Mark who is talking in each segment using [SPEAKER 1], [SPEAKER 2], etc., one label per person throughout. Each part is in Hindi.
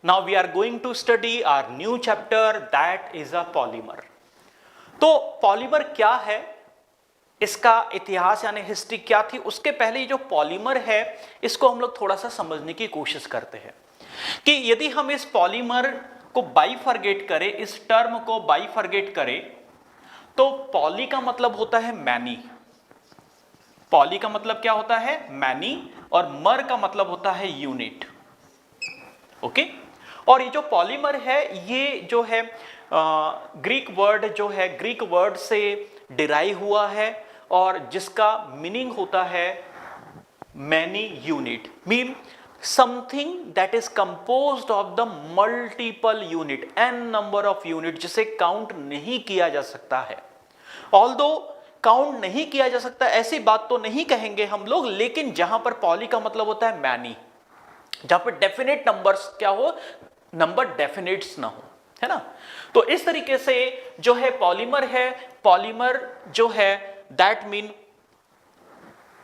[SPEAKER 1] Now we are going to study our new chapter, that is a polymer. तो पॉलीमर क्या है, इसका इतिहास यानी हिस्ट्री क्या थी, उसके पहले ये जो पॉलीमर है इसको हम लोग थोड़ा सा समझने की कोशिश करते हैं कि यदि हम इस पॉलीमर को बाइफरगेट करें, इस टर्म को बाइफरगेट करें, तो पॉली का मतलब होता है मैनी, पॉली का मतलब क्या होता है मैनी, और मर का मतलब होता है यूनिट। ओके, और ये जो पॉलीमर है ये जो है ग्रीक वर्ड जो है, ग्रीक वर्ड से डिराइव हुआ है और जिसका मीनिंग होता है many unit, mean something that is composed of the multiple unit, an number of unit, जिसे काउंट नहीं किया जा सकता है। ऑल्दो काउंट नहीं किया जा सकता ऐसी बात तो नहीं कहेंगे हम लोग, लेकिन जहां पर पॉली का मतलब होता है मैनी, जहां पर डेफिनेट नंबर्स क्या हो, नंबर डेफिनेट्स ना हो, है ना। तो इस तरीके से जो है पॉलीमर है, पॉलीमर जो है that mean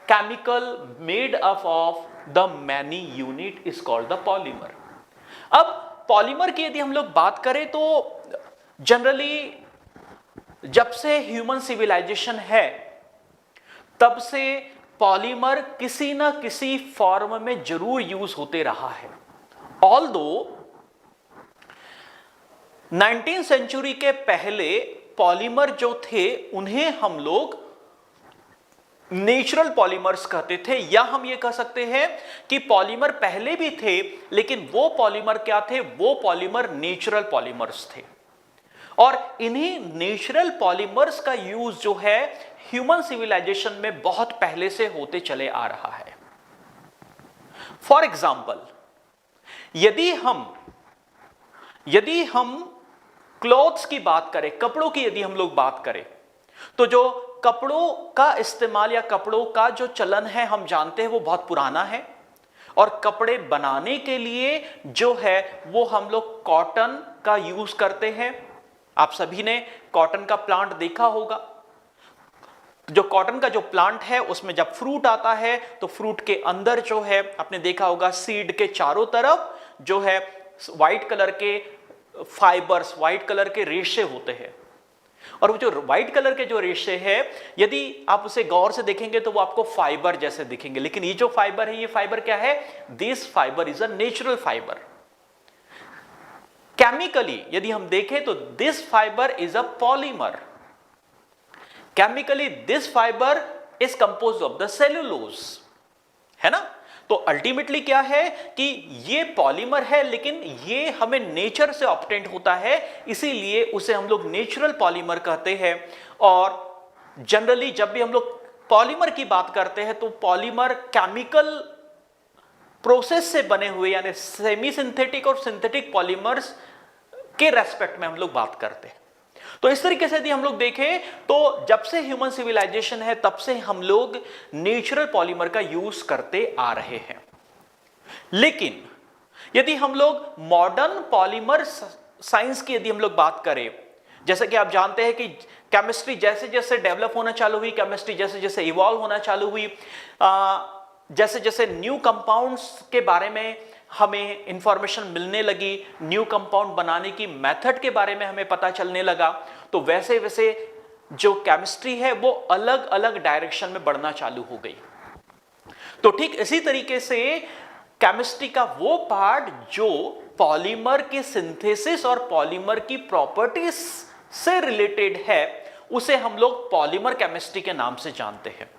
[SPEAKER 1] chemical made up of the many unit is called the polymer. अब पॉलीमर की यदि हम लोग बात करें तो जनरली जब से ह्यूमन सिविलाइजेशन है तब से पॉलीमर किसी ना किसी फॉर्म में जरूर यूज होते रहा है। ऑल्दो 19th सेंचुरी के पहले पॉलीमर जो थे उन्हें हम लोग नेचुरल पॉलीमर्स कहते थे, या हम ये कह सकते हैं कि पॉलीमर पहले भी थे लेकिन वो पॉलीमर क्या थे, वो पॉलीमर नेचुरल पॉलीमर्स थे। और इन्हीं नेचुरल पॉलीमर्स का यूज जो है ह्यूमन सिविलाइजेशन में बहुत पहले से होते चले आ रहा है। फॉर एग्जाम्पल, यदि हम क्लॉथ्स की बात करें, कपड़ों की यदि हम लोग बात करें, तो जो कपड़ों का इस्तेमाल या कपड़ों का जो चलन है हम जानते हैं वो बहुत पुराना है, और कपड़े बनाने के लिए जो है वो हम लोग कॉटन का यूज करते हैं। आप सभी ने कॉटन का प्लांट देखा होगा। जो कॉटन का जो प्लांट है उसमें जब फ्रूट आता है तो फ्रूट के अंदर जो है आपने देखा होगा सीड के चारों तरफ जो है व्हाइट कलर के फाइबर्स, व्हाइट कलर के रेशे होते हैं, और वो जो व्हाइट कलर के जो रेशे हैं यदि आप उसे गौर से देखेंगे तो वो आपको फाइबर जैसे दिखेंगे, लेकिन ये जो फाइबर है ये फाइबर क्या है, this fibre is a natural fibre. Chemically यदि हम देखें तो this fibre is a polymer. Chemically this fibre is composed of the cellulose, है ना। तो अल्टीमेटली क्या है कि ये पॉलीमर है, लेकिन ये हमें नेचर से ऑब्टेंड होता है, इसीलिए उसे हम लोग नेचुरल पॉलीमर कहते हैं। और जनरली जब भी हम लोग पॉलीमर की बात करते हैं तो पॉलीमर केमिकल प्रोसेस से बने हुए यानी सेमी सिंथेटिक और सिंथेटिक पॉलीमर्स के रेस्पेक्ट में हम लोग बात करते हैं। तो इस तरीके से यदि हम लोग देखें तो जब से ह्यूमन सिविलाइजेशन है तब से हम लोग नेचुरल पॉलीमर का यूज करते आ रहे हैं। लेकिन यदि हम लोग मॉडर्न पॉलीमर साइंस की यदि हम लोग बात करें, जैसे कि आप जानते हैं कि केमिस्ट्री जैसे जैसे डेवलप होना चालू हुई, केमिस्ट्री जैसे जैसे इवॉल्व होना चालू हुई, जैसे जैसे न्यू कंपाउंड्स के बारे में हमें इंफॉर्मेशन मिलने लगी, न्यू कंपाउंड बनाने की मेथड के बारे में हमें पता चलने लगा, तो वैसे वैसे जो केमिस्ट्री है वो अलग अलग डायरेक्शन में बढ़ना चालू हो गई। तो ठीक इसी तरीके से केमिस्ट्री का वो पार्ट जो पॉलीमर की सिंथेसिस और पॉलीमर की प्रॉपर्टीज से रिलेटेड है उसे हम लोग पॉलीमर केमिस्ट्री के नाम से जानते हैं।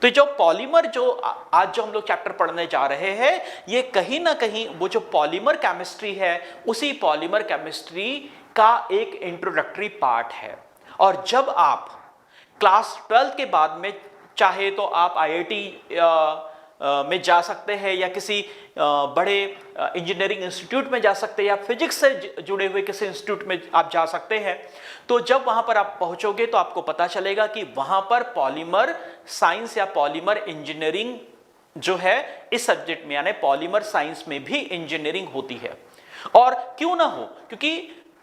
[SPEAKER 1] तो जो पॉलीमर जो आज जो हम लोग चैप्टर पढ़ने जा रहे हैं ये कहीं ना कहीं वो जो पॉलीमर केमिस्ट्री है उसी पॉलीमर केमिस्ट्री का एक इंट्रोडक्टरी पार्ट है। और जब आप क्लास 12 के बाद में चाहे तो आप आईआईटी में जा सकते हैं या किसी बड़े इंजीनियरिंग इंस्टीट्यूट में जा सकते हैं या फिजिक्स से जुड़े हुए किसी इंस्टीट्यूट में आप जा सकते हैं, तो जब वहां पर आप पहुंचोगे तो आपको पता चलेगा कि वहां पर पॉलीमर साइंस या पॉलीमर इंजीनियरिंग जो है इस सब्जेक्ट में यानी पॉलीमर साइंस में भी इंजीनियरिंग होती है। और क्यों ना हो, क्योंकि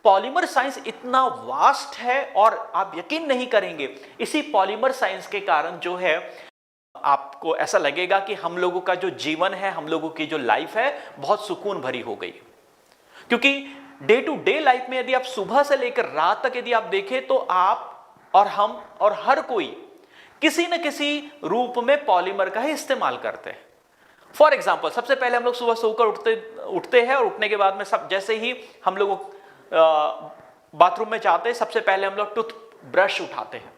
[SPEAKER 1] पॉलीमर साइंस इतना वास्ट है और आप यकीन नहीं करेंगे इसी पॉलीमर साइंस के कारण जो है आपको ऐसा लगेगा कि हम लोगों का जो जीवन है, हम लोगों की जो लाइफ है बहुत सुकून भरी हो गई। क्योंकि डे टू डे लाइफ में यदि आप सुबह से लेकर रात तक यदि आप देखें तो आप और हम और हर कोई किसी न किसी रूप में पॉलीमर का ही इस्तेमाल करते हैं। फॉर एग्जाम्पल, सबसे पहले हम लोग सुबह सोकर उठते हैं और उठने के बाद में सब जैसे ही हम लोग बाथरूम में जाते हैं, सबसे पहले हम लोग टूथ ब्रश उठाते हैं।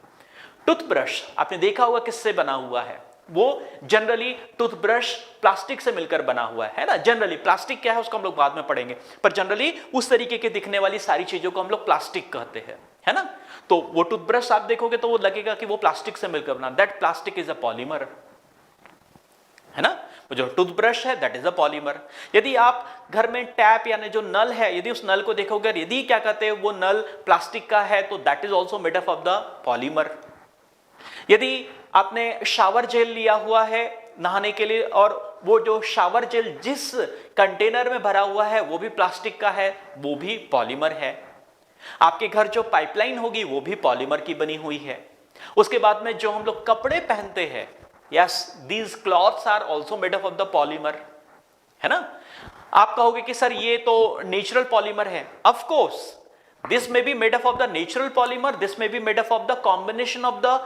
[SPEAKER 1] टूथब्रश आपने देखा होगा किससे बना हुआ है, वो जनरली टूथब्रश प्लास्टिक से मिलकर बना हुआ है ना। जनरली प्लास्टिक क्या है उसको हम लोग बाद में पढ़ेंगे, पर जनरली उस तरीके के दिखने वाली सारी चीजों को हम लोग प्लास्टिक कहते हैं, है ना। तो वो टूथब्रश आप देखोगे तो वो लगेगा कि वो प्लास्टिक से मिलकर बना, that plastic is a polymer, है ना। जो टूथब्रश है दैट इज अ पॉलीमर। यदि आप घर में टैप यानी जो नल है, यदि उस नल को देखोगे, यदि क्या कहते हैं वो नल प्लास्टिक का है तो that is also made up of the polymer. यदि आपने शावर जेल लिया हुआ है नहाने के लिए और वो जो शावर जेल जिस कंटेनर में भरा हुआ है वो भी प्लास्टिक का है, वो भी पॉलीमर है। आपके घर जो पाइपलाइन होगी वो भी पॉलीमर की बनी हुई है। उसके बाद में जो हम लोग कपड़े पहनते हैं, yes these clothes are also made up of the polymer, है ना। आप कहोगे कि सर ये तो नेचुरल पॉलीमर है, of course this may be made up of the natural polymer, this may be made up of the combination of the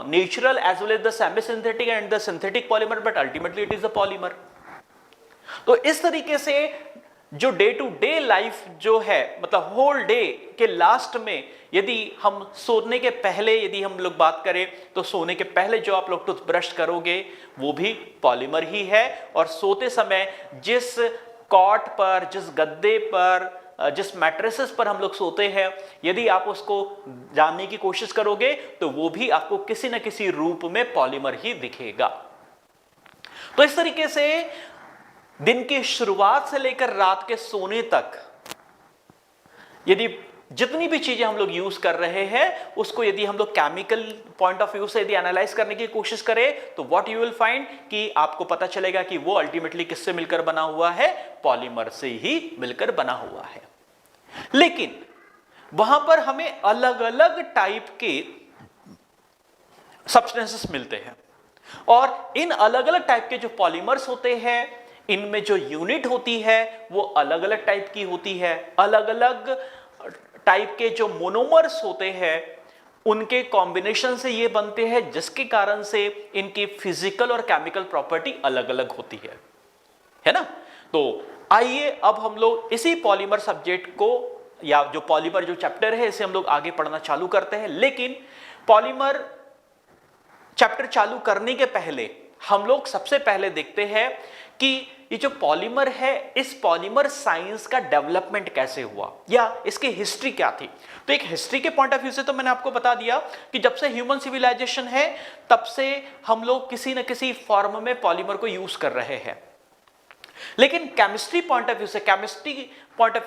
[SPEAKER 1] natural as well as the semi-synthetic and the synthetic polymer, but ultimately it is a polymer। तो इस तरीके से जो डे टू डे लाइफ जो है, मतलब होल डे के लास्ट में यदि हम सोने के पहले यदि हम लोग बात करें तो सोने के पहले जो आप लोग टूथब्रश करोगे वो भी पॉलीमर ही है। और सोते समय जिस कॉट पर, जिस गद्दे पर, जिस मैट्रेसेस पर हम लोग सोते हैं, यदि आप उसको जानने की कोशिश करोगे तो वो भी आपको किसी न किसी रूप में पॉलीमर ही दिखेगा। तो इस तरीके से दिन की शुरुआत से लेकर रात के सोने तक यदि जितनी भी चीजें हम लोग यूज कर रहे हैं उसको यदि हम लोग केमिकल पॉइंट ऑफ व्यू से यदि एनालाइज करने की कोशिश करें तो व्हाट यू विल फाइंड कि आपको पता चलेगा कि वो अल्टीमेटली किससे मिलकर बना हुआ है, पॉलीमर से ही मिलकर बना हुआ है। लेकिन वहां पर हमें अलग अलग टाइप के सब्सटेंसेस मिलते हैं और इन अलग अलग टाइप के जो पॉलीमर्स होते हैं इनमें जो यूनिट होती है वो अलग अलग टाइप की होती है। अलग अलग टाइप के जो मोनोमर्स होते हैं उनके कॉम्बिनेशन से ये बनते हैं, जिसके कारण से इनकी फिजिकल और केमिकल प्रॉपर्टी अलग अलग होती है ना। तो आइए अब हम लोग इसी पॉलीमर सब्जेक्ट को या जो पॉलीमर जो चैप्टर है इसे हम लोग आगे पढ़ना चालू करते हैं। लेकिन पॉलीमर चैप्टर चालू करने के पहले हम लोग सबसे पहले देखते हैं कि ये जो पॉलीमर है इस पॉलीमर साइंस का डेवलपमेंट कैसे हुआ या इसकी हिस्ट्री क्या थी। तो एक हिस्ट्री के पॉइंट ऑफ व्यू से तो मैंने आपको बता दिया कि जब से ह्यूमन सिविलाइजेशन है तब से हम लोग किसी न किसी फॉर्म में पॉलीमर को यूज कर रहे हैं। लेकिन केमिस्ट्री पॉइंट ऑफ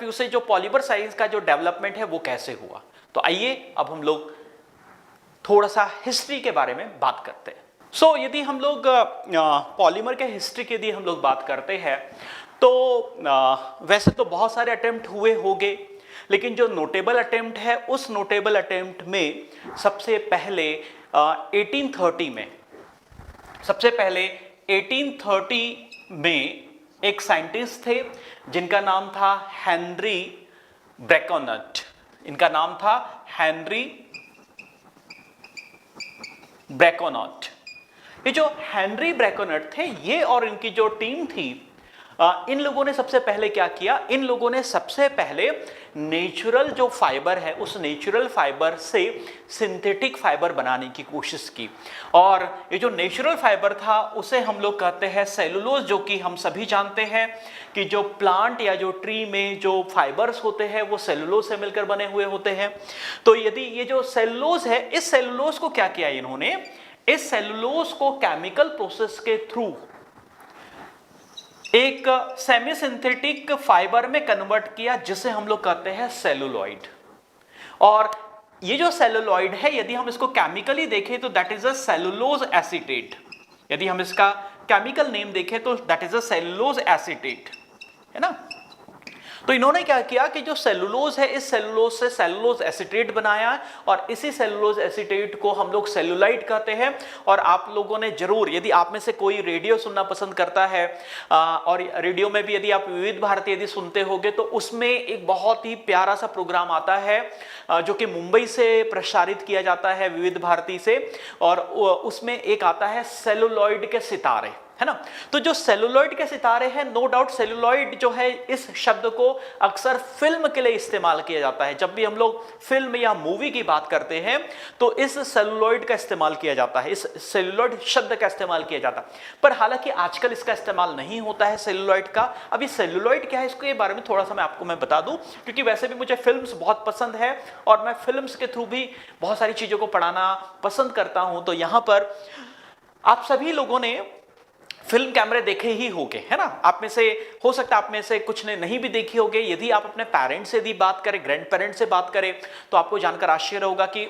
[SPEAKER 1] व्यू से जो पॉलीमर साइंस का जो डेवलपमेंट है वो कैसे हुआ, तो आइए अब हम लोग थोड़ा सा हिस्ट्री के बारे में बात करते हैं। यदि हम लोग पॉलीमर के हिस्ट्री की यदि हम लोग बात करते हैं तो वैसे तो बहुत सारे अटेम्प्ट हुए होंगे, लेकिन जो नोटेबल अटेम्प्ट है उस नोटेबल अटेम्प्ट में सबसे पहले 1830 में एक साइंटिस्ट थे जिनका नाम था हेनरी ब्रैकोनट। इनका नाम था हेनरी ब्रैकोनट। ये जो हेनरी ब्रैकोनट थे ये और इनकी जो टीम थी इन लोगों ने सबसे पहले क्या किया, इन लोगों ने सबसे पहले नेचुरल जो फाइबर है उस नेचुरल फाइबर से सिंथेटिक फाइबर बनाने की कोशिश की। और ये जो नेचुरल फाइबर था उसे हम लोग कहते हैं सेलुलोज, जो कि हम सभी जानते हैं कि जो प्लांट या जो ट्री में जो फाइबर्स होते हैं वो सेलुलोज से मिलकर बने हुए होते हैं। तो यदि ये जो सेलुलोज है इस सेलुलोज को क्या किया इन्होंने, इस सेलुलोज को केमिकल प्रोसेस के थ्रू एक सेमी सिंथेटिक फाइबर में कन्वर्ट किया जिसे हम लोग कहते हैं सेलुलॉइड। और ये जो सेलुलॉइड है यदि हम इसको केमिकली देखें तो that is a cellulose acetate. यदि हम इसका केमिकल नेम देखें तो that is a cellulose acetate, है ना। तो इन्होंने क्या किया कि जो सेलुलोज है, इस सेलुलोज से सेलुलोज एसीटेट बनाया और इसी सेलुलोज एसीटेट को हम लोग सेलुलाइट कहते हैं। और आप लोगों ने जरूर, यदि आप में से कोई रेडियो सुनना पसंद करता है और रेडियो में भी यदि आप विविध भारती यदि सुनते होंगे तो उसमें एक बहुत ही प्यारा सा प्रोग्राम आता है जो कि मुंबई से प्रसारित किया जाता है विविध भारती से, और उसमें एक आता है सेलुलॉइड के सितारे, है ना। तो जो सेलुलॉइड के सितारे हैं, नो डाउट सेलुलॉइड जो है इस शब्द को अक्सर फिल्म के लिए इस्तेमाल किया जाता है। जब भी हम लोग फिल्म या मूवी की बात करते हैं तो इस सेलुलॉइड का इस्तेमाल किया जाता है, इस सेलुलॉइड शब्द का इस्तेमाल किया जाता है। पर हालांकि आजकल इसका इस्तेमाल नहीं होता है सेलुलॉइड का। अभी सेलुलॉइड क्या है इसके बारे में थोड़ा सा मैं आपको बता दूं, क्योंकि वैसे भी मुझे फिल्म्स बहुत पसंद है और मैं फिल्म्स के थ्रू भी बहुत सारी चीजों को पढ़ाना पसंद करता हूं। तो यहां पर आप सभी लोगों ने फिल्म कैमरे देखे ही होंगे, है ना। आप में से हो सकता है आप में से कुछ ने नहीं भी देखी होगी। यदि आप अपने पेरेंट्स से यदि बात करें, ग्रैंड पेरेंट्स से बात करें, तो आपको जानकर आश्चर्य होगा कि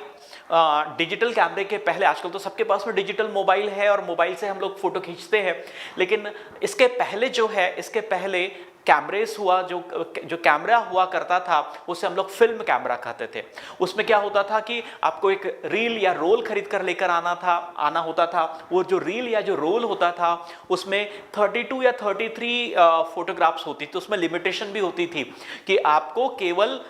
[SPEAKER 1] डिजिटल कैमरे के पहले, आजकल तो सबके पास में डिजिटल मोबाइल है और मोबाइल से हम लोग फोटो खींचते हैं, लेकिन इसके पहले जो है, इसके पहले कैमरेस हुआ, जो कैमरा हुआ करता था उसे हम लोग फिल्म कैमरा कहते थे। उसमें क्या होता था कि आपको एक रील या रोल खरीद कर लेकर आना होता था। वो जो रील या जो रोल होता था उसमें 32 या 33 फोटोग्राफ्स होती थी। उसमें लिमिटेशन भी होती थी कि आपको केवल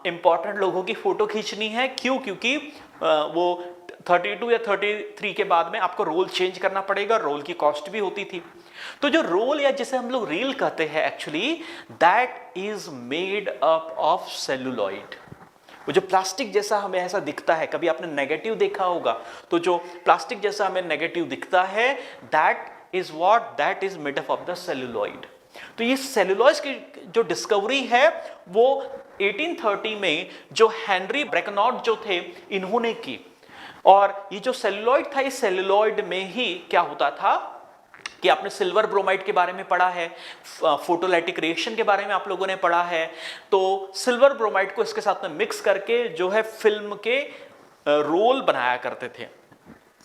[SPEAKER 1] इंपॉर्टेंट लोगों की फोटो खींचनी है। क्यों? क्योंकि वो 32 या 33 के बाद में आपको रोल चेंज करना पड़ेगा, रोल की कॉस्ट भी होती थी। तो जो रोल या जिसे हम लोग रील कहते हैं, actually that is made up of celluloid. वो जो प्लास्टिक जैसा हमें ऐसा दिखता है, कभी आपने नेगेटिव देखा होगा, तो जो प्लास्टिक जैसा हमें नेगेटिव दिखता है, that is made up of the celluloid. तो ये सेलुलोज की जो डिस्कवरी है वो 1830 में जो हेनरी ब्रेकनॉट जो थे इन्होंने की। और ये जो सेलुलॉइड था, इस सेलुलॉइड में ही क्या होता था कि आपने सिल्वर ब्रोमाइड के बारे में पढ़ा है, फोटोलाइटिक रिएक्शन के बारे में आप लोगों ने पढ़ा है। तो सिल्वर ब्रोमाइड को इसके साथ में मिक्स करके जो है फिल्म के रोल बनाया करते थे,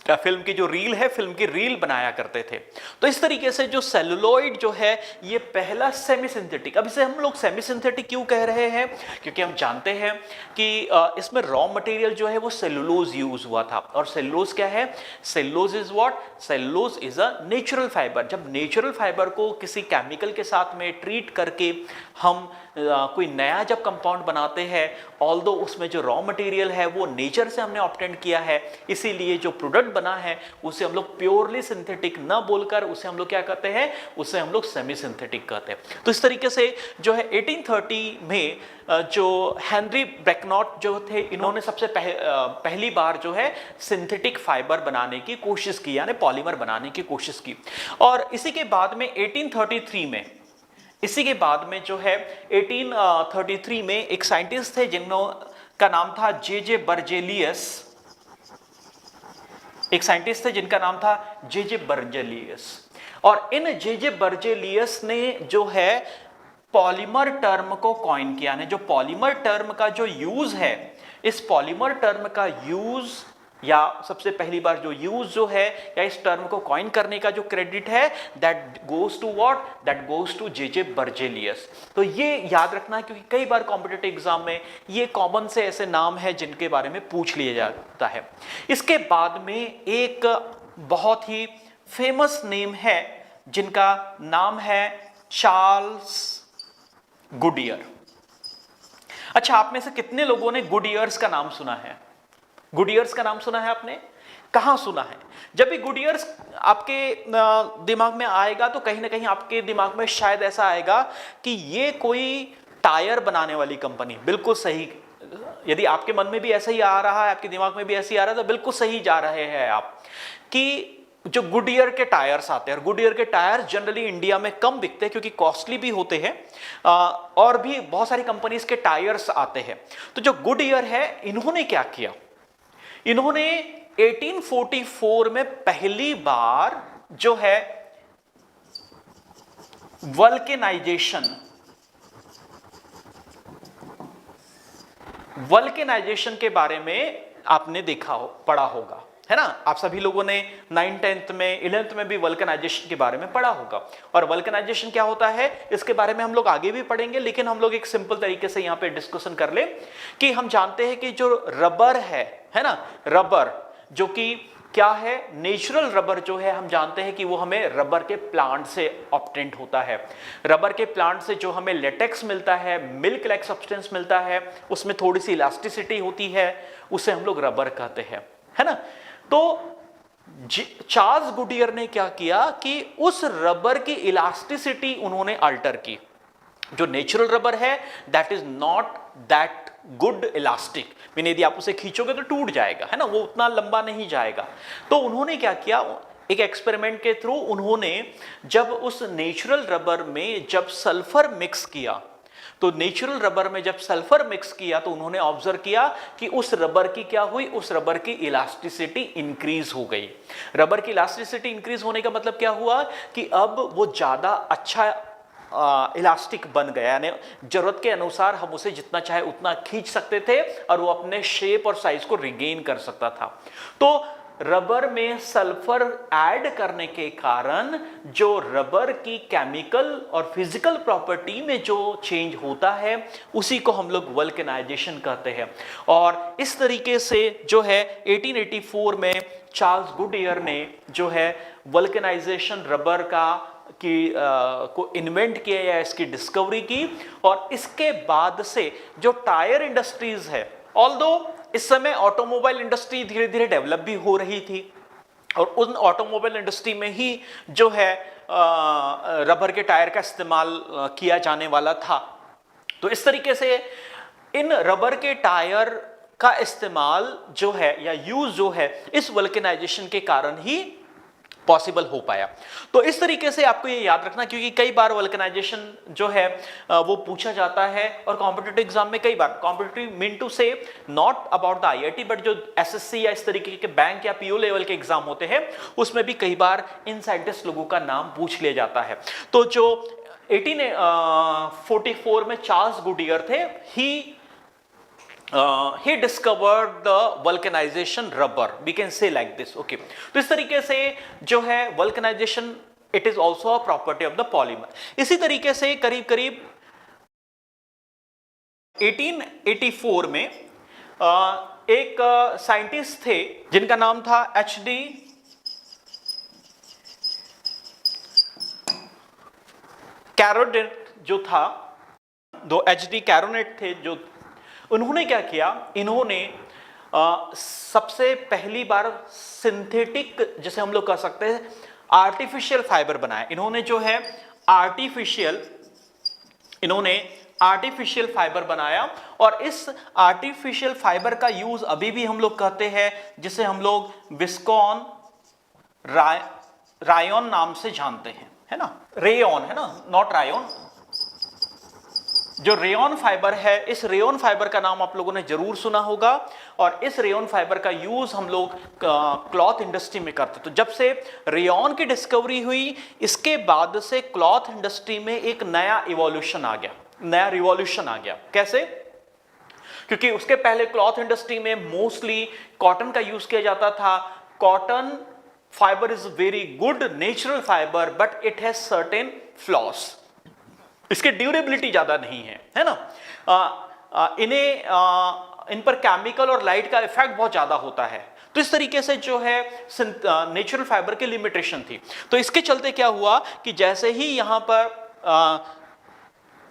[SPEAKER 1] फिल्म की जो रील है, फिल्म की रील बनाया करते थे। तो इस तरीके से जो सेलुलॉइड जो है ये पहला सेमी सिंथेटिक। अब इसे हम लोग सेमी सिंथेटिक क्यों कह रहे हैं? क्योंकि हम जानते हैं कि इसमें रॉ मटेरियल जो है वो सेलुलोज यूज हुआ था। और सेलुलोज क्या है? Cellulose is what? Cellulose is a natural fibre. जब नेचुरल फाइबर को किसी केमिकल के साथ में ट्रीट करके हम कोई नया जब कंपाउंड बनाते हैं, ऑल्दो उसमें जो रॉ मटेरियल है वो नेचर से हमने ऑब्टेन किया है, इसीलिए जो प्रोडक्ट बना है उसे हम लोग प्योरली सिंथेटिक ना बोलकर उसे हम लोग क्या कहते हैं? उसे हम लोग सेमी सिंथेटिक कहते हैं। तो इस तरीके से जो है 1830 में जो हेनरी ब्रेकनॉट जो थे, इन्होंने सबसे पहली बार जो है सिंथेटिक फाइबर बनाने की कोशिश की, यानी पॉलीमर बनाने की कोशिश की। और इसी के बाद में 1833 में, इसी के बाद में जो है 1833 में एक साइंटिस्ट थे जिनका नाम था जे बर्जेलियस। एक साइंटिस्ट थे जिनका नाम था जे बर्जेलियस। और इन जे बर्जेलियस ने जो है पॉलीमर टर्म को कॉइन किया। ने जो पॉलीमर टर्म का जो यूज है, इस पॉलीमर टर्म का यूज या सबसे पहली बार जो यूज जो है या इस टर्म को कॉइन करने का जो क्रेडिट है, that goes to what? That goes to J Berzelius. तो ये याद रखना है क्योंकि कई बार कॉम्पिटिटिव एग्जाम में ये कॉमन से ऐसे नाम है जिनके बारे में पूछ लिया जाता है। इसके बाद में एक बहुत ही फेमस नेम है जिनका नाम है चार्ल्स गुडियर। अच्छा, आप में से कितने लोगों ने गुडियर्स का नाम सुना है? गुडियर्स का नाम सुना है आपने? कहां सुना है? जब भी गुडियर्स आपके दिमाग में आएगा तो कहीं ना कहीं आपके दिमाग में शायद ऐसा आएगा कि ये कोई टायर बनाने वाली कंपनी। बिल्कुल सही। यदि आपके मन में भी ऐसा ही आ रहा है, आपके दिमाग में भी ऐसे ही आ रहा है, तो बिल्कुल सही जा रहे हैं आप कि जो गुडियर के टायर्स आते हैं, और गुडियर के टायर जनरली इंडिया में कम बिकते हैं क्योंकि कॉस्टली भी होते हैं, और भी बहुत सारी कंपनीज के टायर्स आते हैं। तो जो गुडियर है, इन्होंने क्या किया? इन्होंने 1844 में पहली बार जो है वल्केनाइजेशन के बारे में आपने देखा हो, पढ़ा होगा। है ना। आप सभी लोगों ने 9th 10th में 11th में भी वल्कनाइजेशन के बारे में पढ़ा होगा। और वल्कनाइजेशन क्या होता है इसके बारे में हम लोग आगे भी पढ़ेंगे, लेकिन हम लोग एक सिंपल तरीके से यहां पे डिस्कशन कर ले कि हम जानते हैं कि जो रबर है ना, रबर जो कि क्या है, नेचुरल रबर जो है हम जानते हैं कि वो हमें रबर के प्लांट से ऑब्टेंड होता है। रबर के प्लांट से जो हमें लेटेक्स मिलता है, मिल्क लाइक सब्सटेंस मिलता है, उसमें थोड़ी सी इलास्टिसिटी होती है, उसे हम लोग रबर कहते हैं, है ना। तो चार्ल्स गुडियर ने क्या किया कि उस रबर की इलास्टिसिटी उन्होंने अल्टर की। जो नेचुरल रबर है that is not that good elastic, mean यदि आप उसे खींचोगे तो टूट जाएगा, है ना, वो उतना लंबा नहीं जाएगा। तो उन्होंने क्या किया, एक एक्सपेरिमेंट के थ्रू उन्होंने जब उस नेचुरल रबर में जब सल्फर मिक्स किया, तो नेचुरल रबर में जब सल्फर मिक्स किया तो उन्होंने ऑब्जर्व किया कि उस रबर की क्या हुई, उस रबर की इलास्टिसिटी इंक्रीज हो गई। रबर की इलास्टिसिटी इंक्रीज होने का मतलब क्या हुआ कि अब वो ज्यादा अच्छा इलास्टिक बन गया, यानी जरूरत के अनुसार हम उसे जितना चाहे उतना खींच सकते थे और वो अपने शेप और साइज को रिगेन कर सकता था। तो रबर में सल्फर ऐड करने के कारण जो रबर की केमिकल और फिजिकल प्रॉपर्टी में जो चेंज होता है उसी को हम लोग वल्कनाइजेशन कहते हैं। और इस तरीके से जो है 1884 में चार्ल्स गुडियर ने जो है वल्कनाइजेशन रबर को इन्वेंट किया या इसकी डिस्कवरी की। और इसके बाद से जो टायर इंडस्ट्रीज है, ऑल्दो इस समय ऑटोमोबाइल इंडस्ट्री धीरे धीरे डेवलप भी हो रही थी और उन ऑटोमोबाइल इंडस्ट्री में ही जो है रबर के टायर का इस्तेमाल किया जाने वाला था। तो इस तरीके से इन रबर के टायर का इस्तेमाल जो है या यूज जो है इस वल्कनाइजेशन के कारण ही पॉसिबल हो पाया। तो इस तरीके से आपको ये याद रखना, क्योंकि कई बार वल्कनाइजेशन जो है वो पूछा जाता है और कॉम्पिटिटिव एग्जाम में कई बार, कॉम्पिटिटिव मीन टू से not about the IIT but जो एसएससी या इस तरीके के बैंक या पीओ लेवल के एग्जाम होते हैं उसमें भी कई बार इन साइंटिस्ट लोगों का नाम पूछ लिया जाता है। तो जो 1844 में चार्ल्स गुडियर थे, he discovered the vulcanization rubber, we can say like this, okay। तो इस तरीके से जो है vulcanization it is also a property of the polymer। इसी तरीके से करीब करीब 1884 में एक साइंटिस्ट थे जिनका नाम था HD कैरोनेट जो था, दो HD कैरोनेट थे जो उन्होंने क्या किया, इन्होंने सबसे पहली बार सिंथेटिक जिसे हम लोग कह सकते हैं आर्टिफिशियल फाइबर बनाया। इन्होंने जो है आर्टिफिशियल फाइबर बनाया और इस आर्टिफिशियल फाइबर का यूज अभी भी हम लोग कहते हैं, जिसे हम लोग विस्कॉन रायन नाम से जानते हैं, है ना, रेयन, है ना, नॉट रायन। जो रेयन फाइबर है, इस रेयन फाइबर का नाम आप लोगों ने जरूर सुना होगा और इस रेयन फाइबर का यूज हम लोग क्लॉथ इंडस्ट्री में करते। तो जब से रेयन की डिस्कवरी हुई इसके बाद से क्लॉथ इंडस्ट्री में एक नया इवोल्यूशन आ गया, नया रिवॉल्यूशन आ गया। कैसे? क्योंकि उसके पहले क्लॉथ इंडस्ट्री में मोस्टली कॉटन का यूज किया जाता था। Cotton fibre is very good natural fibre but it has certain floss, इसकी ड्यूरेबिलिटी ज्यादा नहीं है ना। इन पर केमिकल और लाइट का इफेक्ट बहुत ज्यादा होता है। तो इस तरीके से जो है नेचुरल फाइबर की लिमिटेशन थी। तो इसके चलते क्या हुआ कि जैसे ही यहां पर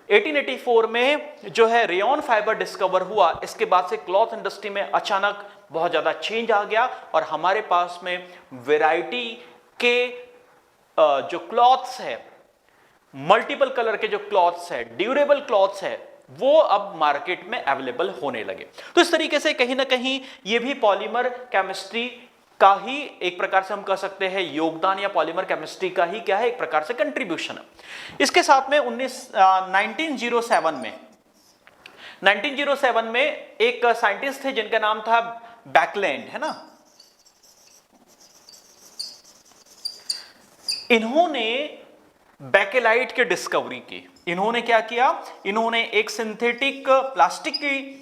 [SPEAKER 1] 1884 में जो है रेयन फाइबर डिस्कवर हुआ, इसके बाद से क्लॉथ इंडस्ट्री में अचानक बहुत ज्यादा चेंज आ गया और हमारे पास में वैरायटी के जो क्लॉथ्स है, मल्टीपल कलर के जो क्लॉथ्स है, ड्यूरेबल क्लॉथ्स है, वो अब मार्केट में अवेलेबल होने लगे। तो इस तरीके से कहीं ना कहीं ये भी पॉलीमर केमिस्ट्री का ही एक प्रकार से हम कह सकते हैं योगदान, या पॉलीमर केमिस्ट्री का ही क्या है एक प्रकार से कंट्रीब्यूशन है। इसके साथ में 1907 में एक साइंटिस्ट थे जिनका नाम था बैकलैंड, है ना। इन्होंने बैकेलाइट की डिस्कवरी की। इन्होंने क्या किया, इन्होंने एक सिंथेटिक प्लास्टिक की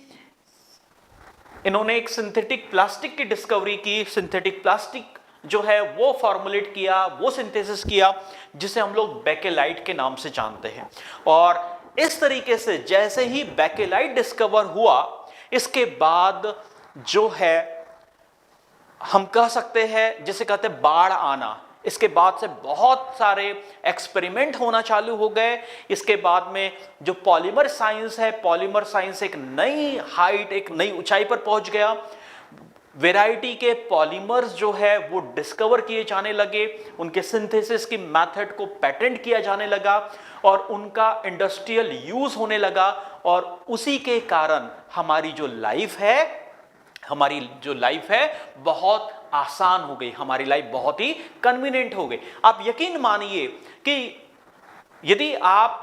[SPEAKER 1] इन्होंने एक सिंथेटिक प्लास्टिक की डिस्कवरी की, सिंथेटिक प्लास्टिक जो है वो फॉर्मुलेट किया, वो सिंथेसिस किया, जिसे हम लोग बेकेलाइट के नाम से जानते हैं। और इस तरीके से जैसे ही बेकेलाइट डिस्कवर हुआ, इसके बाद जो है हम कह सकते हैं, जिसे कहते हैं बाढ़ आना। इसके बाद से बहुत सारे एक्सपेरिमेंट होना चालू हो गए। इसके बाद में जो पॉलीमर साइंस है, पॉलीमर साइंस एक नई हाइट, एक नई ऊंचाई पर पहुंच गया। वैरायटी के पॉलीमर्स जो है वो डिस्कवर किए जाने लगे, उनके सिंथेसिस की मेथड को पेटेंट किया जाने लगा और उनका इंडस्ट्रियल यूज होने लगा। और उसी के कारण हमारी जो लाइफ है बहुत आसान हो गई, हमारी लाइफ बहुत ही कन्वीनियंट हो गई। आप यकीन मानिए कि यदि आप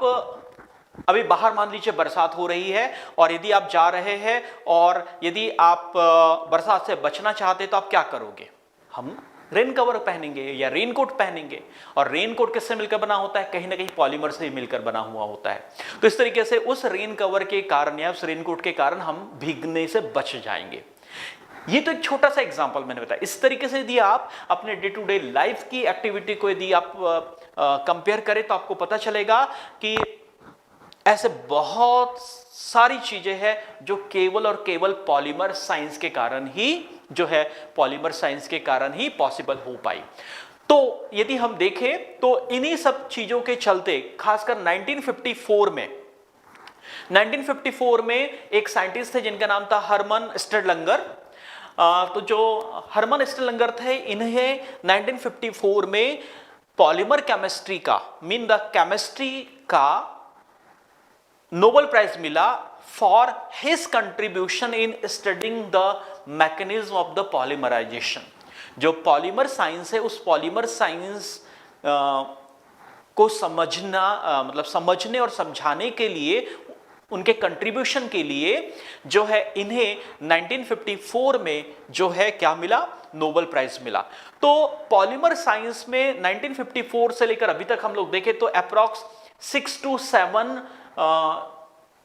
[SPEAKER 1] अभी बाहर मान लीजिए बरसात हो रही है और यदि आप जा रहे हैं और यदि आप बरसात से बचना चाहते तो आप क्या करोगे? हम रेन कवर पहनेंगे या रेनकोट पहनेंगे। और रेनकोट किससे मिलकर बना होता है? कहीं ना कहीं पॉलीमर से मिलकर बना हुआ होता है। तो इस तरीके से उस रेन कवर के कारण या उस रेनकोट के कारण हम भीगने से बच जाएंगे। ये तो एक छोटा सा एग्जांपल मैंने बताया। इस तरीके से यदि आप अपने डे टू डे लाइफ की एक्टिविटी को यदि आप कंपेयर करें तो आपको पता चलेगा कि ऐसे बहुत सारी चीजें हैं जो केवल और केवल पॉलीमर साइंस के कारण ही पॉसिबल हो पाई। तो यदि हम देखें तो इन्हीं सब चीजों के चलते खासकर 1954 में एक साइंटिस्ट थे जिनका नाम था हरमन स्टर्लंगर। तो जो हरमन स्टर्लंगर थे, इन्हें 1954 में पॉलीमर केमिस्ट्री का नोबेल प्राइज मिला for his contribution in studying the mechanism of the polymerization. जो पॉलीमर साइंस है, उस पॉलीमर साइंस को समझने और समझाने के लिए, उनके कंट्रीब्यूशन के लिए जो है इन्हें 1954 में जो है क्या मिला? नोबेल प्राइज मिला। तो पॉलीमर साइंस में 1954 से लेकर अभी तक हम लोग देखें तो अप्रॉक्स 6 to 7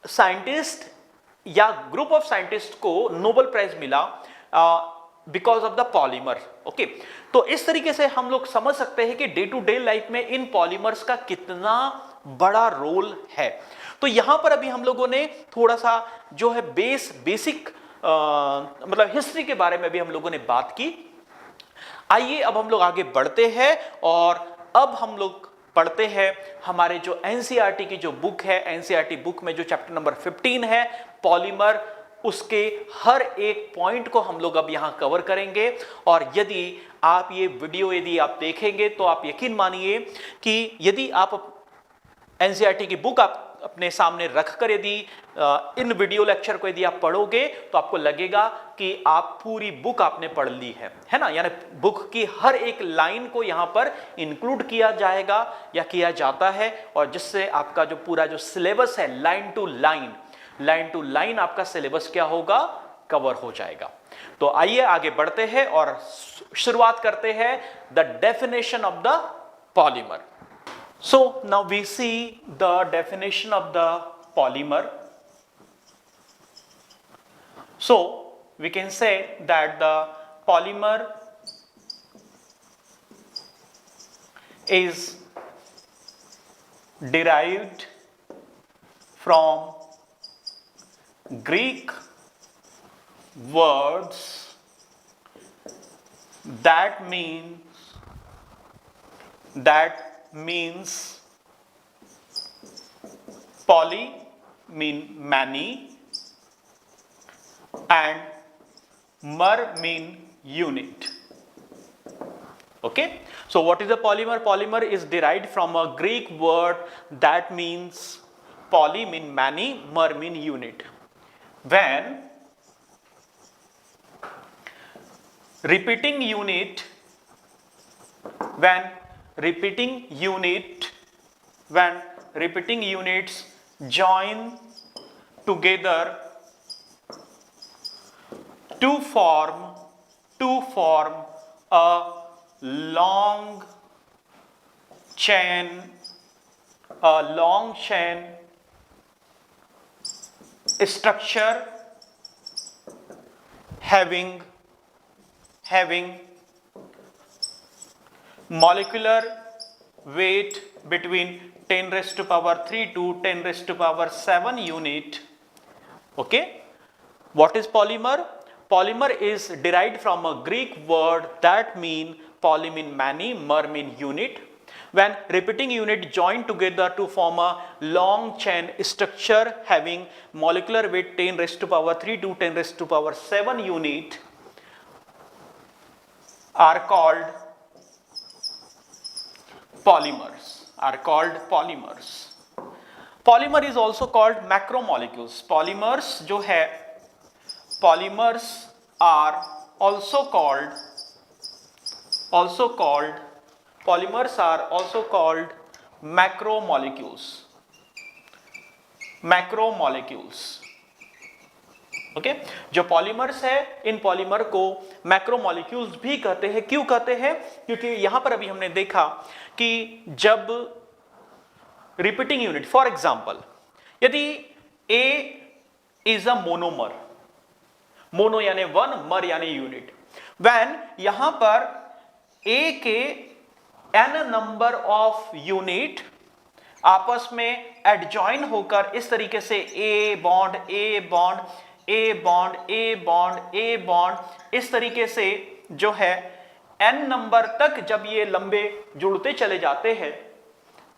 [SPEAKER 1] साइंटिस्ट या ग्रुप ऑफ साइंटिस्ट को नोबेल प्राइज मिला because of the polymer. Okay, तो इस तरीके से हम लोग समझ सकते हैं कि डे टू डे लाइफ में इन पॉलीमर्स का कितना बड़ा रोल है। तो यहां पर अभी हम लोगों ने थोड़ा सा जो है बेसिक मतलब हिस्ट्री के बारे में भी हम लोगों ने बात की। आइए अब हम लोग आगे बढ़ते हैं और अब हम लोग पढ़ते हैं हमारे जो एनसीईआरटी की जो बुक है। एनसीईआरटी बुक में जो चैप्टर नंबर 15 है पॉलीमर, उसके हर एक पॉइंट को हम लोग अब यहां कवर करेंगे। और यदि आप ये वीडियो यदि आप देखेंगे तो आप यकीन मानिए कि यदि आप एनसीईआरटी की बुक आप अपने सामने रखकर यदि इन वीडियो लेक्चर को यदि आप पढ़ोगे तो आपको लगेगा कि आप पूरी बुक आपने पढ़ ली है ना। यानी बुक की हर एक लाइन को यहां पर इंक्लूड किया जाएगा या किया जाता है, और जिससे आपका जो पूरा जो सिलेबस है लाइन टू लाइन आपका सिलेबस क्या होगा? कवर हो जाएगा। तो आइए आगे बढ़ते हैं और शुरुआत करते हैं the definition of the polymer. So now we see the definition of the polymer. So we can say that the polymer is derived from Greek words that means poly mean many and mer mean unit. Okay, so what is a polymer? Polymer is derived from a Greek word that means poly mean many, mer mean unit. When repeating units join together to form a long chain structure having molecular weight between 10 raised to power 3 to 10 raised to power 7 unit. Okay, what is polymer? Polymer is derived from a Greek word that mean poly mean many, mer mean unit. When repeating unit join together to form a long chain structure having molecular weight 10 raised to power 3 to 10 raised to power 7 unit are called polymers. Polymer is also called macromolecules. Polymers जो है, polymers are also called macromolecules. Okay, जो पॉलीमर्स है, इन पॉलीमर को मैक्रोमोलिक्यूल्स भी कहते हैं। क्यों कहते हैं? क्योंकि यहां पर अभी हमने देखा कि जब रिपीटिंग यूनिट, फॉर एग्जांपल यदि A is a monomer, mono यानी वन, मर यानी यूनिट, व्हेन यहां पर A के n नंबर ऑफ यूनिट आपस में एडजॉइन होकर इस तरीके से A bond A bond A bond A bond A bond इस तरीके से जो है n नंबर तक जब ये लंबे जुड़ते चले जाते हैं,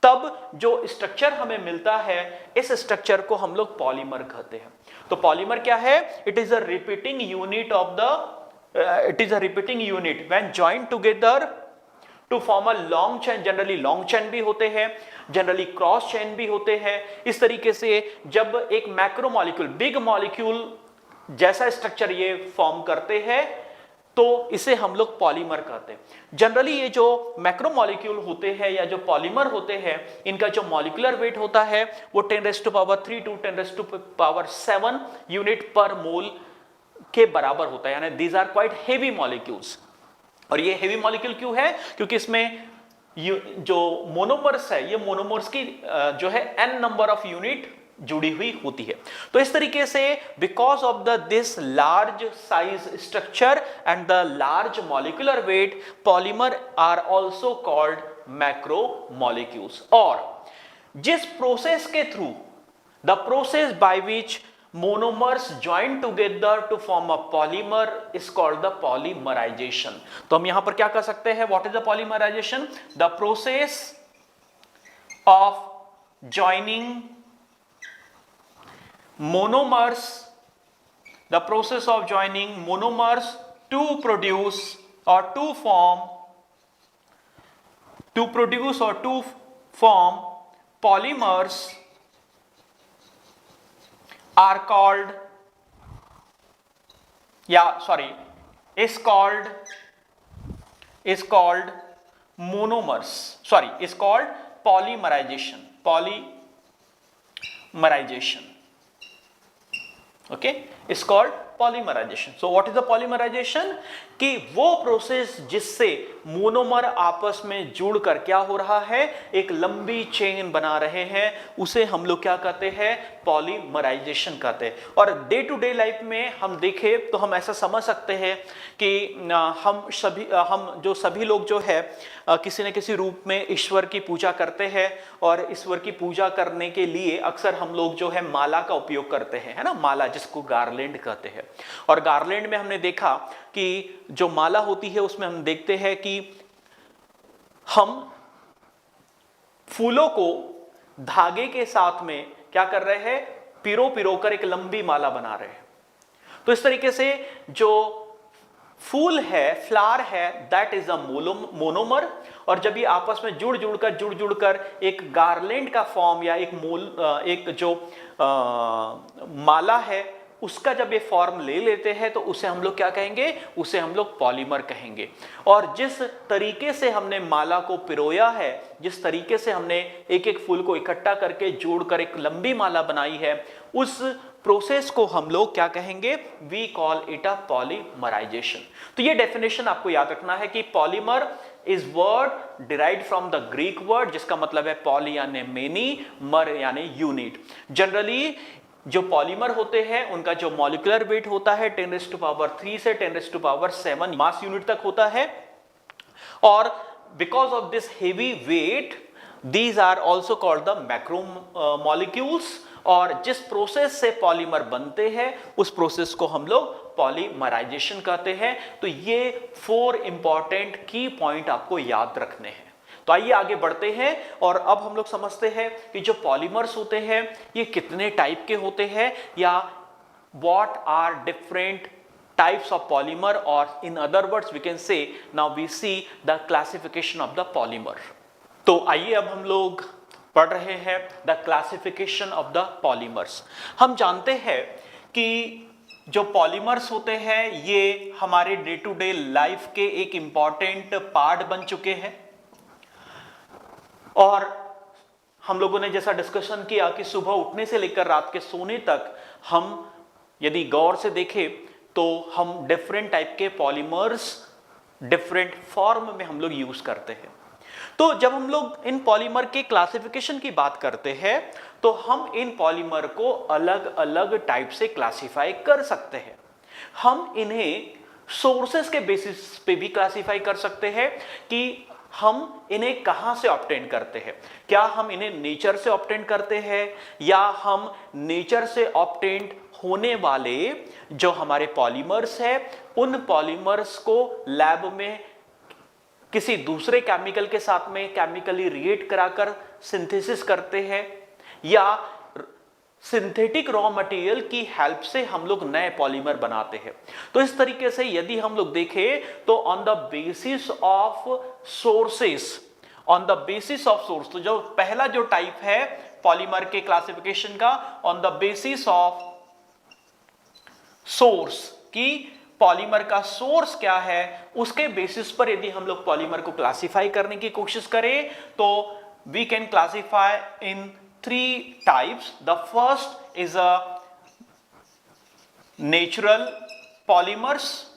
[SPEAKER 1] तब जो स्ट्रक्चर हमें मिलता है, इस स्ट्रक्चर को हम लोग पॉलीमर कहते हैं। तो पॉलीमर क्या है? It is a repeating unit of the when joined together to form a long chain. Generally long chain भी होते हैं, जनरली क्रॉस चेन भी होते हैं। इस तरीके से जब एक मैक्रोमोलिक्यूल, बिग मॉलिक्यूल जैसा स्ट्रक्चर ये फॉर्म करते हैं, तो इसे हम लोग पॉलीमर कहते हैं। जनरली ये जो मैक्रोमोलिक्यूल होते हैं या जो पॉलीमर होते हैं, इनका जो मॉलिक्यूलर वेट होता है वो 10 raised to power 3 to 10 raised to power 7 unit पर मोल के बराबर होता है, यानी these are quite heavy molecules. और ये हेवी मॉलिक्यूल क्यों है? क्योंकि इसमें जो मोनोमर्स है, ये मोनोमर्स की जो है n नंबर ऑफ यूनिट जुड़ी हुई होती है। तो इस तरीके से because of this large size structure and the large molecular weight, polymer are also called macromolecules. और जिस प्रोसेस के थ्रू, the process by which monomers join together to form a polymer is called the polymerization. तो हम यहां पर क्या कर सकते हैं? What is the polymerization? The process of joining monomers, the process of joining monomers to produce or to form polymers are called, is called monomers, is called polymerization. Okay, it's called polymerization. So what is the polymerization? कि वो प्रोसेस जिससे मोनोमर आपस में जुड़कर क्या हो रहा है, एक लंबी चेन बना रहे हैं, उसे हम लोग क्या कहते हैं? पॉलीमराइजेशन कहते हैं। और डे टू डे लाइफ में हम देखें तो हम ऐसा समझ सकते हैं कि हम सभी लोग जो है किसी न किसी रूप में ईश्वर की पूजा करते हैं, और ईश्वर की पूजा करने के लिए अक्सर हम लोग जो है माला का उपयोग करते हैं, है ना, माला जिसको गार्लैंड कहते हैं। और गार्लैंड में हमने देखा कि जो माला होती है उसमें हम देखते हैं कि हम फूलों को धागे के साथ में क्या कर रहे हैं? पिरो कर एक लंबी माला बना रहे हैं। तो इस तरीके से जो फूल है, फ्लावर है, दैट इज अ मोनोमर। और जब ये आपस में जुड़ जुड़कर एक गार्लैंड का फॉर्म या एक जो माला है उसका जब ये फॉर्म ले लेते हैं, तो उसे हम लोग क्या कहेंगे? उसे हम लोग पॉलीमर कहेंगे। और जिस तरीके से हमने माला को पिरोया है, जिस तरीके से हमने एक एक फूल को इकट्ठा करके जोड़कर एक लंबी माला बनाई है, उस प्रोसेस को हम लोग क्या कहेंगे? We call it a polymerization. तो ये डेफिनेशन आपको याद रखना है कि polymer is word derived from the Greek word जिसका मतलब है पॉली यानी मेनी, मर यानी यूनिट। जनरली जो पॉलीमर होते हैं उनका जो मॉलिक्यूलर वेट होता है 10⁻³ से 10⁻⁷ मास यूनिट तक होता है, और because of this heavy weight these are also called the macromolecules, और जिस प्रोसेस से पॉलीमर बनते हैं उस प्रोसेस को हम लोग पॉलीमराइजेशन कहते हैं। तो ये 4 इंपॉर्टेंट की पॉइंट आपको याद रखने हैं। तो आइए आगे बढ़ते हैं और अब हम लोग समझते हैं कि जो पॉलीमर्स होते हैं ये कितने टाइप के होते हैं, या what are different types of polymer, or in other words we can say now we see the classification of the polymer। तो आइए अब हम लोग पढ़ रहे हैं the classification of the polymers। हम जानते हैं कि जो पॉलीमर्स होते हैं ये हमारे डे टू डे लाइफ के एक इंपॉर्टेंट पार्ट बन चुके हैं, और हम लोगों ने जैसा डिस्कशन किया कि सुबह उठने से लेकर रात के सोने तक हम यदि गौर से देखें तो हम डिफरेंट टाइप के पॉलीमर्स डिफरेंट फॉर्म में हम लोग यूज करते हैं। तो जब हम लोग इन पॉलीमर के क्लासिफिकेशन की बात करते हैं तो हम इन पॉलीमर को अलग अलग टाइप से क्लासिफाई कर सकते हैं। हम इन्हें सोर्सेस के बेसिस पे भी क्लासिफाई कर सकते हैं कि हम इन्हें कहां से ऑब्टेन करते हैं। क्या हम इन्हें नेचर से ऑब्टेन करते हैं, या हम नेचर से ऑब्टेन होने वाले जो हमारे पॉलीमर्स है उन पॉलीमर्स को लैब में किसी दूसरे केमिकल के साथ में केमिकली रिएक्ट कराकर सिंथेसिस करते हैं, या सिंथेटिक रॉ मटेरियल की हेल्प से हम लोग नए पॉलीमर बनाते हैं। तो इस तरीके से यदि हम लोग देखें तो on the basis of sources, तो जो पहला जो टाइप है पॉलीमर के क्लासिफिकेशन का, on the basis of source की पॉलीमर का सोर्स क्या है उसके बेसिस पर यदि हम लोग पॉलीमर को क्लासिफाई करने की कोशिश करें तो we can classify in 3 types. The first is a natural polymers.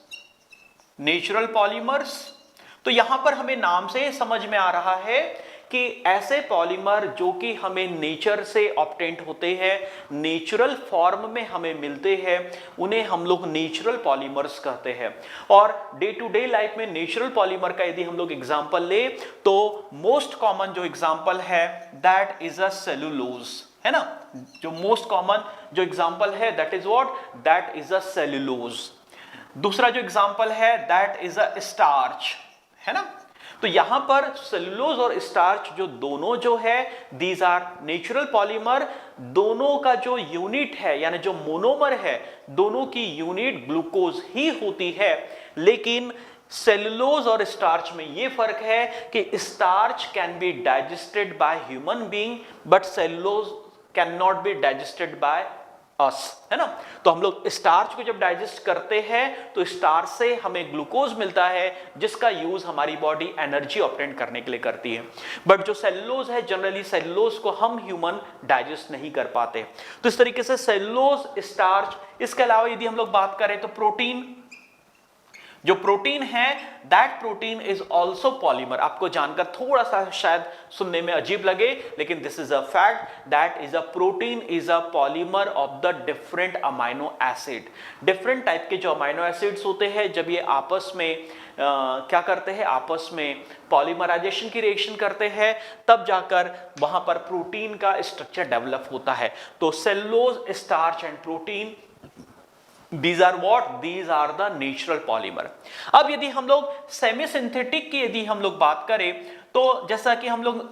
[SPEAKER 1] तो यहां पर हमें नाम से समझ में आ रहा है कि ऐसे पॉलीमर जो कि हमें नेचर से ऑब्टेन्ड होते हैं, नेचुरल फॉर्म में हमें मिलते हैं, उन्हें हम लोग नेचुरल पॉलीमर्स कहते हैं। और डे टू डे लाइफ में नेचुरल पॉलीमर का यदि हम लोग एग्जांपल ले तो मोस्ट कॉमन जो एग्जांपल है दैट इज अ सेलुलोज, है ना। जो मोस्ट कॉमन जो एग्जांपल है that is what, that is a cellulose. दूसरा जो एग्जांपल है दैट इज अ स्टार्च, है ना। तो यहां पर सेलुलोज और स्टार्च जो दोनों जो है दीज आर नेचुरल पॉलीमर। दोनों का जो यूनिट है यानी जो मोनोमर है दोनों की यूनिट ग्लूकोज ही होती है, लेकिन सेलुलोज और स्टार्च में यह फर्क है कि starch can be digested by human being but cellulose can not be digested by us, है ना। तो हम लोग स्टार्च को जब डाइजेस्ट करते हैं तो स्टार्च से हमें ग्लूकोज मिलता है जिसका यूज हमारी बॉडी एनर्जी ऑब्टेन करने के लिए करती है, बट जो सेलुलोज है जनरली सेलुलोज को हम ह्यूमन डाइजेस्ट नहीं कर पाते। तो इस तरीके से सेलुलोज, स्टार्च, इसके अलावा यदि हम लोग बात करें तो प्रोटीन, जो प्रोटीन है that protein is also polymer. आपको जानकर थोड़ा सा शायद सुनने में अजीब लगे लेकिन this is a fact that is a protein is a polymer of the different amino acid. Different type के जो अमाइनो एसिड्स होते हैं जब ये आपस में क्या करते हैं, आपस में पॉलीमराइजेशन की रिएक्शन करते हैं तब जाकर वहां पर प्रोटीन का स्ट्रक्चर डेवलप होता है। तो cellulose, starch and protein, These are what? These are the natural polymer। अब यदि हम लोग सेमी सिंथेटिक की यदि हम लोग बात करें तो जैसा कि हम लोग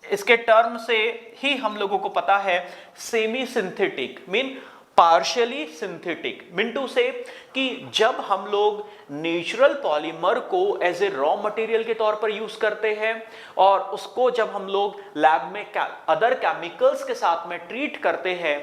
[SPEAKER 1] इसके टर्म से ही हम लोगों को पता है, semi synthetic mean partially synthetic, mean to say कि जब हम लोग नेचुरल पॉलीमर को एज ए रॉ मटेरियल के तौर पर यूज करते हैं और उसको जब हम लोग लैब में अदर केमिकल्स के साथ में ट्रीट करते हैं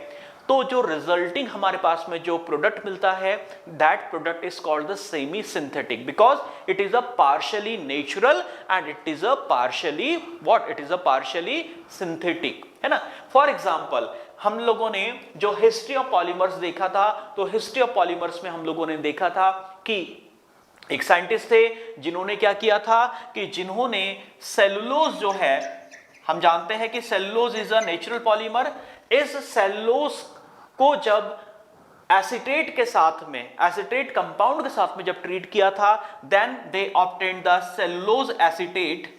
[SPEAKER 1] तो जो रिजल्टिंग हमारे पास में जो प्रोडक्ट मिलता है that product is called the semi synthetic because it is a partially natural and it is a partially what, it is a partially synthetic, है ना। फॉर एग्जांपल हम लोगों ने जो हिस्ट्री ऑफ पॉलीमर्स देखा था तो हिस्ट्री ऑफ पॉलीमर्स में हम लोगों ने देखा था कि एक साइंटिस्ट थे जिन्होंने क्या किया था कि जिन्होंने सेलुलोज जो है, हम जानते हैं कि cellulose is a natural polymer, इस सेलुलोज को जब एसीटेट के साथ में, एसीटेट कंपाउंड के साथ में जब ट्रीट किया था, then they obtained the cellulose acetate.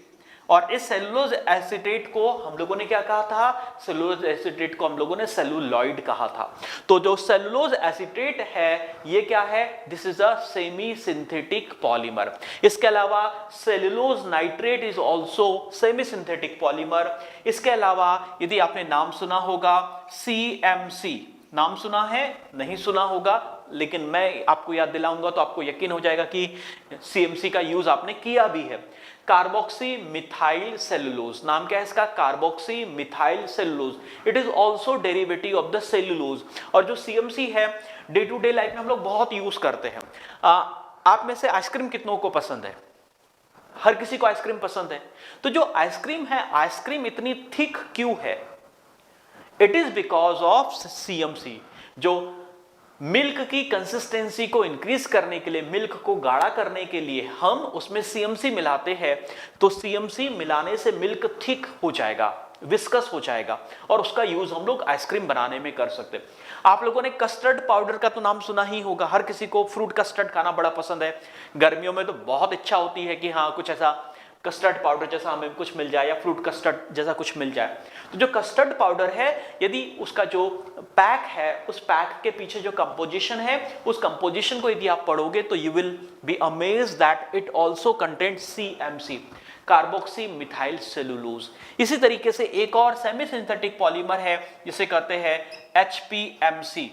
[SPEAKER 1] और इस सेलुलोज एसीटेट को हम लोगों ने क्या कहा था? सेलुलोज एसीटेट को हम लोगों ने सेलुलॉइड कहा था। तो जो सेलुलोज एसीटेट है ये क्या है? This is a semi synthetic polymer. इसके अलावा cellulose nitrate is also semi synthetic polymer. इसके अलावा यदि आपने नाम सुना होगा CMC, नाम सुना है? नहीं सुना होगा, लेकिन मैं आपको याद दिलाऊंगा तो आपको यकीन हो जाएगा कि CMC का यूज आपने किया भी है। कार्बोक्सी मिथाइल सेलुलोज, नाम क्या है इसका? Carboxy methyl cellulose. It is also derivative of the cellulose. और जो CMC है डे टू डे लाइफ में हम लोग बहुत यूज करते हैं। आप में से आइसक्रीम कितनों को पसंद है? हर किसी को आइसक्रीम पसंद है। तो जो आइसक्रीम है, आइसक्रीम इतनी थिक क्यों है? It is because of CMC। जो मिल्क की कंसिस्टेंसी को इंक्रीज करने के लिए, मिल्क को गाढ़ा करने के लिए हम उसमें CMC मिलाते हैं। तो CMC मिलाने से मिल्क थिक हो जाएगा, विस्कस हो जाएगा, और उसका यूज हम लोग आइसक्रीम बनाने में कर सकते हैं। आप लोगों ने कस्टर्ड पाउडर का तो नाम सुना ही होगा। हर किसी को फ्रूट कस्टर्ड खाना बड़ा पसंद है। गर्मियों में तो बहुत इच्छा होती है कि हाँ कुछ ऐसा कस्टर्ड पाउडर जैसा हमें कुछ मिल जाए, या फ्रूट कस्टर्ड जैसा कुछ मिल जाए। तो जो कस्टर्ड पाउडर है, यदि उसका जो पैक है, उस पैक के पीछे जो कंपोजिशन है, उस कंपोजिशन को यदि आप पढ़ोगे तो you will be amazed that it also contains CMC, carboxy methyl cellulose. इसी तरीके से एक और सेमी सिंथेटिक पॉलीमर है जिसे कहते हैं HPMC,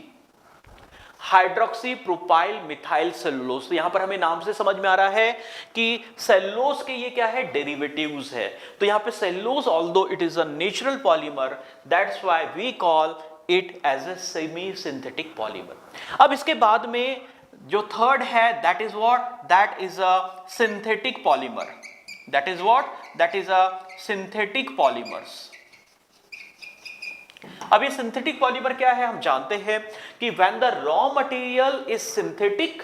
[SPEAKER 1] hydroxy propyl methyl cellulose. तो यहां पर हमें नाम से समझ में आ रहा है कि सेलुलोज के ये क्या है? डेरिवेटिव्स है। तो यहां पे cellulose although it is a natural polymer, that's why we call it as a semi synthetic polymer. अब इसके बाद में जो थर्ड है, that is what? That is a synthetic polymer. That is what? That is a synthetic polymers. अब ये सिंथेटिक पॉलीमर क्या है? हम जानते हैं कि when the raw material is synthetic,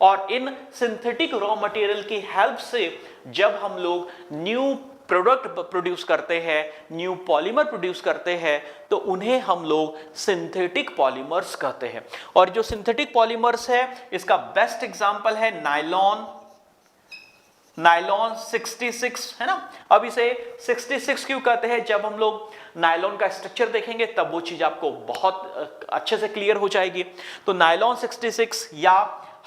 [SPEAKER 1] और इन सिंथेटिक रॉ मटेरियल की हेल्प से जब हम लोग न्यू प्रोडक्ट प्रोड्यूस करते हैं, न्यू पॉलीमर प्रोड्यूस करते हैं, तो उन्हें हम लोग सिंथेटिक पॉलीमर्स कहते हैं। और जो सिंथेटिक पॉलीमर्स है, इसका बेस्ट एग्जांपल है नायलॉन। नायलॉन 66 है ना। अब इसे 66 क्यों कहते हैं? जब हम लोग नायलॉन का स्ट्रक्चर देखेंगे तब वो चीज आपको बहुत अच्छे से क्लियर हो जाएगी। तो नायलॉन 66, या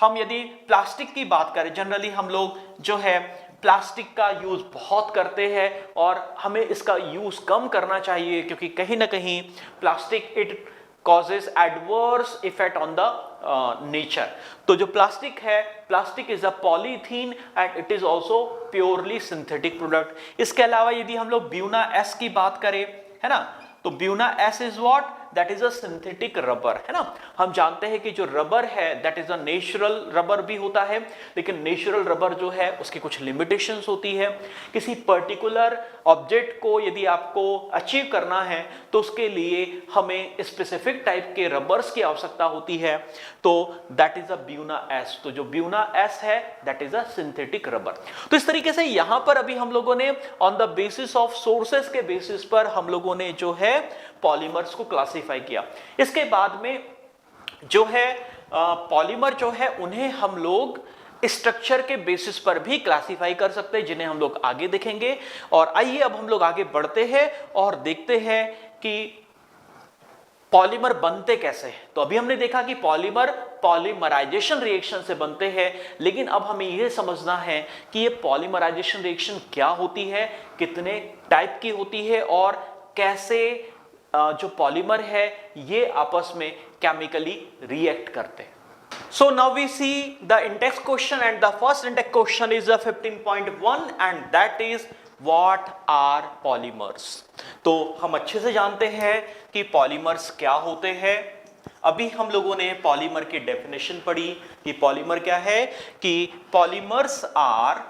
[SPEAKER 1] हम यदि प्लास्टिक की बात करें, जनरली हम लोग जो है प्लास्टिक का यूज बहुत करते हैं, और हमें इसका यूज कम करना चाहिए, क्योंकि कहीं ना कहीं plastic it causes adverse effect on the nature। तो जो प्लास्टिक है, plastic is a polythene and it is also purely synthetic product. इसके अलावा यदि हम लोग ब्यूना S की बात करें, है ना, तो Buena S is what? That is a synthetic rubber, है ना। हम जानते हैं कि जो रबर है that is a natural rubber भी होता है, लेकिन नेचुरल रबर जो है उसकी कुछ लिमिटेशंस होती है। किसी पर्टिकुलर ऑब्जेक्ट को यदि आपको अचीव करना है तो उसके लिए हमें स्पेसिफिक टाइप के रबर्स की आवश्यकता होती है, तो that is a Buena S। तो जो ब्यूना S है that is a synthetic rubber. तो इस तरीके से यहां पर अभी हम लोगों ने on the basis of sources के बेसिस पर हम लोगों ने जो है पॉलीमर्स को क्लासिफाई किया। इसके बाद में जो है पॉलीमर जो है उन्हें हम लोग स्ट्रक्चर के बेसिस पर भी क्लासिफाई कर सकते हैं, जिन्हें हम लोग आगे देखेंगे। और आइए अब हम लोग आगे बढ़ते हैं और देखते हैं कि पॉलीमर बनते कैसे हैं। तो अभी हमने देखा कि पॉलीमर पॉलीमराइजेशन रिएक्शन से बनते हैं, लेकिन अब हमें यह समझना है कि ये पॉलीमराइजेशन रिएक्शन क्या होती है, कितने टाइप की होती है, और कैसे जो पॉलीमर है ये आपस में केमिकली रिएक्ट करते हैं। So now we see the index question, and the first index question is a 15.1 and that is what are polymers। तो हम अच्छे से जानते हैं कि पॉलीमर्स क्या होते हैं। अभी हम लोगों ने पॉलीमर की डेफिनेशन पढ़ी कि पॉलीमर क्या है, कि polymers are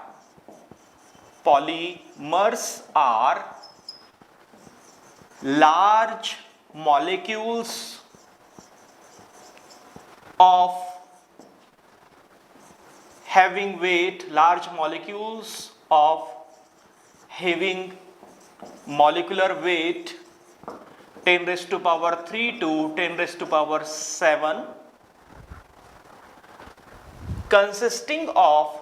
[SPEAKER 1] large molecules of having weight, large molecules of having molecular weight 10 raised to power 3 to 10 raised to power 7 consisting of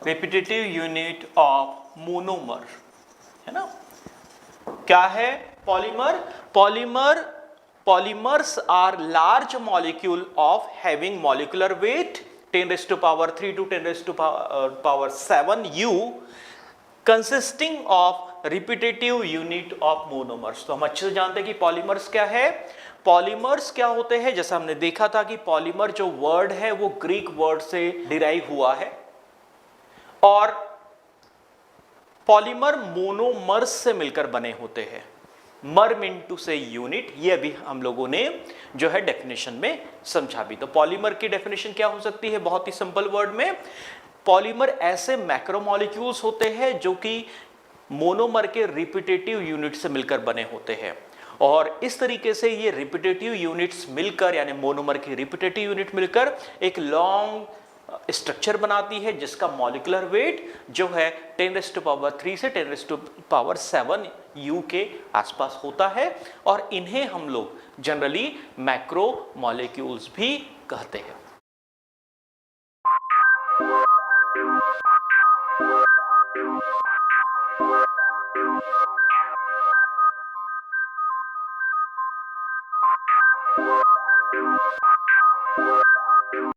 [SPEAKER 1] repetitive unit of monomer, है ना। क्या है polymers are large molecule of having molecular weight 10 raised to power 3 to 10 raised to power 7 u consisting of repetitive unit of monomers। तो हम अच्छे से जानते हैं कि पॉलीमर्स क्या है। पॉलीमर्स क्या होते हैं, जैसा हमने देखा था कि पॉलीमर जो वर्ड है वो ग्रीक वर्ड से डिराइव हुआ है और पॉलीमर मोनोमर्स से मिलकर बने होते हैं। मर मीन टू से यूनिट, ये अभी हम लोगों ने जो है डेफिनेशन में समझा भी। तो पॉलीमर की डेफिनेशन क्या हो सकती है, बहुत ही सिंपल वर्ड में, पॉलीमर ऐसे मैक्रोमोलिक्यूल्स होते हैं जो कि मोनोमर के रिपीटेटिव यूनिट से मिलकर बने होते हैं और इस तरीके से ये रिपीटेटिव यूनिट्स मिलकर यानी मोनोमर की रिपीटेटिव यूनिट मिलकर एक लॉन्ग स्ट्रक्चर बनाती है जिसका मॉलिक्यूलर वेट जो है 10 raised to power 3 से 10 raised to power 7 U के आसपास होता है और इन्हें हम लोग जनरली मैक्रो मॉलिक्यूल्स भी कहते हैं।